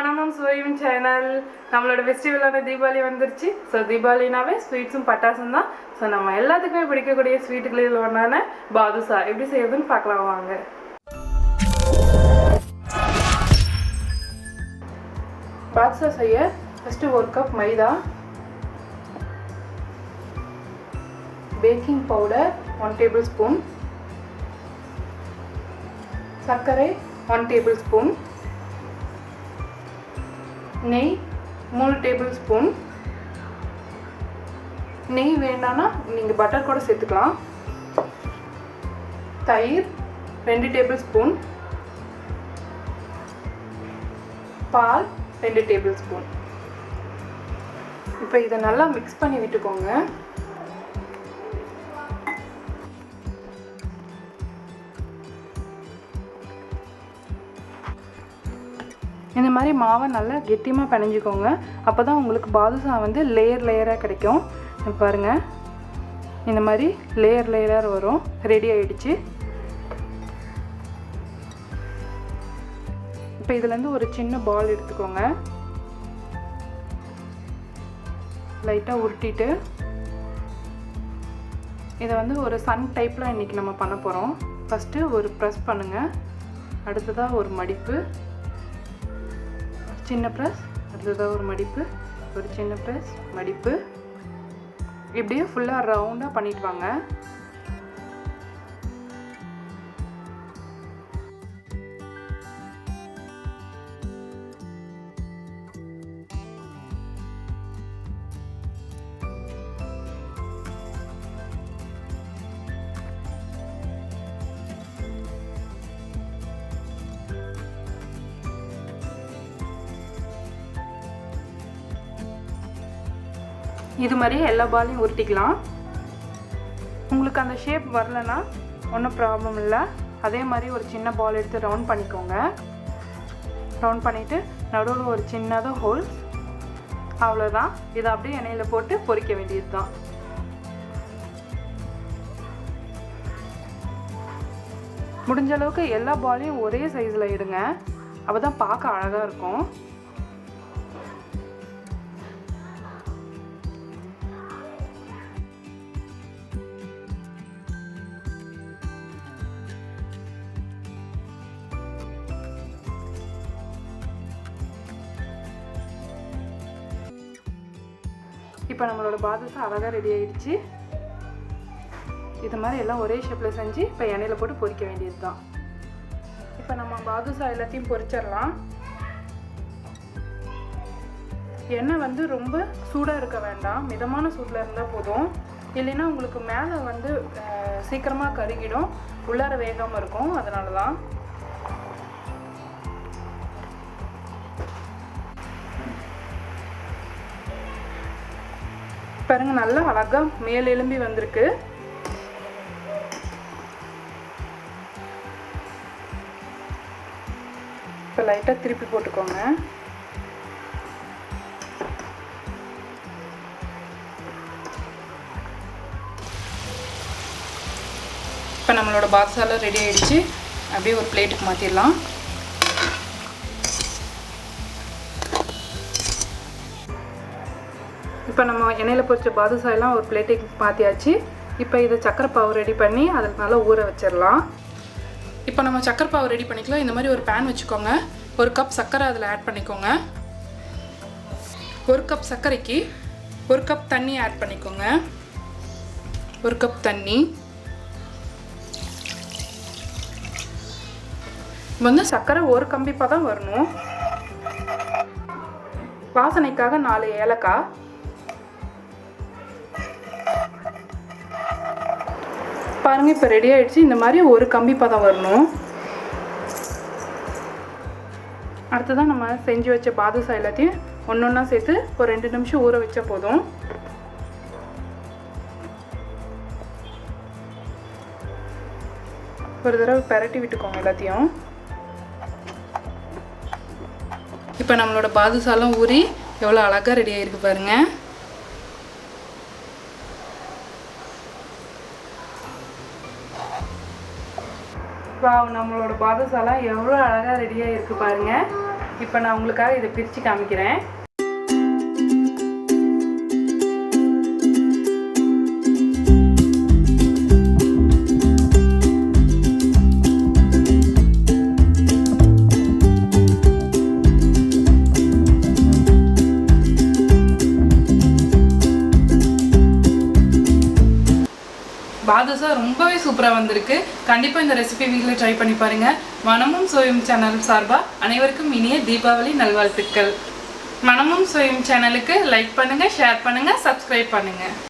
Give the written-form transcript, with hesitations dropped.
Manamum Suvaiyum channel. நம்மளோட ஃபெஸ்டிவலான தீபாவளி வந்துருச்சு. So தீபாவளினாவே ஸ்வீட்ஸும் பட்டாசும் தான். சோ நம்ம எல்லாத்துக்குமே பிடிக்கக்கூடிய ஸ்வீட்டுகளில் ஒன்றான பாதுஷா எப்படி செய்யறதுன்னு பார்க்கலாம் வாங்க. பாதுஷா செய்ய ஃபர்ஸ்ட் 1 கப் மைதா, பேக்கிங் பவுடர் 1 டேபிள்ஸ்பூன், சர்க்கரை 1 டேபிள்ஸ்பூன், நெய் 3 டேபிள்ஸ்பூன். நெய் வேண்டாம்னா நீங்கள் பட்டர் கூட சேர்த்துக்கலாம். தயிர் 2 டேபிள்ஸ்பூன், பால் 2 டேபிள்ஸ்பூன். இப்போ இதை நல்லா மிக்ஸ் பண்ணி விட்டுக்கோங்க. இந்த மாதிரி மாவை நல்லா கெட்டியமாக பிணைஞ்சிக்கோங்க. அப்போ தான் உங்களுக்கு பாதுஷா வந்து லேயராக கிடைக்கும். பாருங்கள், இந்த மாதிரி லேயராக வரும். ரெடி ஆகிடுச்சு. இப்போ இதுலேருந்து ஒரு சின்ன பால் எடுத்துக்கோங்க. லைட்டாக உருட்டிட்டு இதை வந்து ஒரு சன் டைப்பில் இன்றைக்கி நம்ம பண்ண போகிறோம். ஃபஸ்ட்டு ஒரு ப்ரெஸ் பண்ணுங்கள். அடுத்ததாக ஒரு மடிப்பு, சின்ன ப்ரெஸ், அடுத்ததாக ஒரு மடிப்பு, ஒரு சின்ன ப்ரெஸ், மடிப்பு. இப்படியே ஃபுல்லாக ரவுண்டாக பண்ணிட்டு வாங்க. இது மாதிரி எல்லா பாலையும் உருட்டிக்கலாம். உங்களுக்கு அந்த ஷேப் வரலன்னா ஒன்றும் ப்ராப்ளம் இல்லை. அதே மாதிரி ஒரு சின்ன பால் எடுத்து ரவுண்ட் பண்ணிக்கோங்க. ரவுண்ட் பண்ணிவிட்டு நடுவில் ஒரு சின்னதாக ஹோல்ஸ். அவ்வளோதான். இதை அப்படியே எண்ணெயில் போட்டு பொரிக்க வேண்டியது தான். முடிஞ்ச அளவுக்கு எல்லா பாலையும் ஒரே சைஸில் எடுங்க. அப்போ தான் பார்க்க அழகாக இருக்கும். இப்போ நம்மளோட பாதுஷா அழகாக ரெடி ஆகிடுச்சு. இது மாதிரி எல்லாம் ஒரே ஷேப்பில் செஞ்சு இப்போ எண்ணெயில் போட்டு பொரிக்க வேண்டியது தான். இப்போ நம்ம பாதுஷா எல்லாத்தையும் பொரிச்சிடலாம். எண்ணெய் வந்து ரொம்ப சூடாக இருக்க வேண்டாம், மிதமான சூட்டில் இருந்தால் போதும். இல்லைன்னா உங்களுக்கு மேலே வந்து சீக்கிரமாக கருகிடும், உள்ளார வேகாமல் இருக்கும். அதனால தான். பாருங்க, நல்லா அழகா மேல் எலும்பி வந்திருக்கு. இப்போ லைட்டாக திருப்பி போட்டுக்கோங்க. இப்போ நம்மளோட பாதுஷாலாம் ரெடி ஆகிடுச்சு. அப்படியே ஒரு பிளேட்டுக்கு மாற்றிடலாம். இப்போ நம்ம எண்ணெயில் பொரிச்ச பாதுஷா எல்லாம் ஒரு பிளேட்டுக்கு மாற்றியாச்சு. இப்போ இதை சக்கரை பாவு ரெடி பண்ணி அதில் நல்லா ஊற வச்சிடலாம். இப்போ நம்ம சக்கரை பாவு ரெடி பண்ணிக்கலாம். இந்த மாதிரி ஒரு பேன் வச்சுக்கோங்க. 1 கப் சர்க்கரை அதில் ஆட் பண்ணிக்கோங்க. 1 கப் சர்க்கரைக்கு 1 கப் தண்ணி ஆட் பண்ணிக்கோங்க. 1 கப் தண்ணி. வந்து சர்க்கரை ஒரு கம்பிப்பாக தான் வரணும். வாசனைக்காக 4 ஏலக்காய். பாருங்கள், இப்போ ரெடி ஆகிடுச்சு. இந்த மாதிரி ஒரு கம்பி பதம் வரணும். அடுத்ததான் நம்ம செஞ்சு வச்ச பாதுஷா எல்லாத்தையும் ஒன்றா சேர்த்து ஒரு 2 நிமிஷம் ஊற வச்சா போதும். ஒரு தடவை பரட்டி விட்டுக்கோங்க எல்லாத்தையும். இப்போ நம்மளோட பாதுஷாலாம் ஊறி எவ்வளோ அழகாக ரெடி ஆகிருக்கு பாருங்கள். வாவ், நம்மளோட பாதுஷாலாம் எவ்வளோ அழகாக ரெடியாக இருக்குது பாருங்கள். இப்போ நான் உங்களுக்காக இதை பிரித்து காமிக்கிறேன். பாதுஷா ரொம்பவே சூப்பராக வந்திருக்கு. கண்டிப்பாக இந்த ரெசிபி வீட்டில் ட்ரை பண்ணி பாருங்கள். மனமும் சுவையும் சேனல் சார்பாக அனைவருக்கும் இனிய தீபாவளி நல்வாழ்த்துக்கள். மனமும் சுவையும் சேனலுக்கு லைக் பண்ணுங்கள், ஷேர் பண்ணுங்கள், சப்ஸ்கிரைப் பண்ணுங்கள்.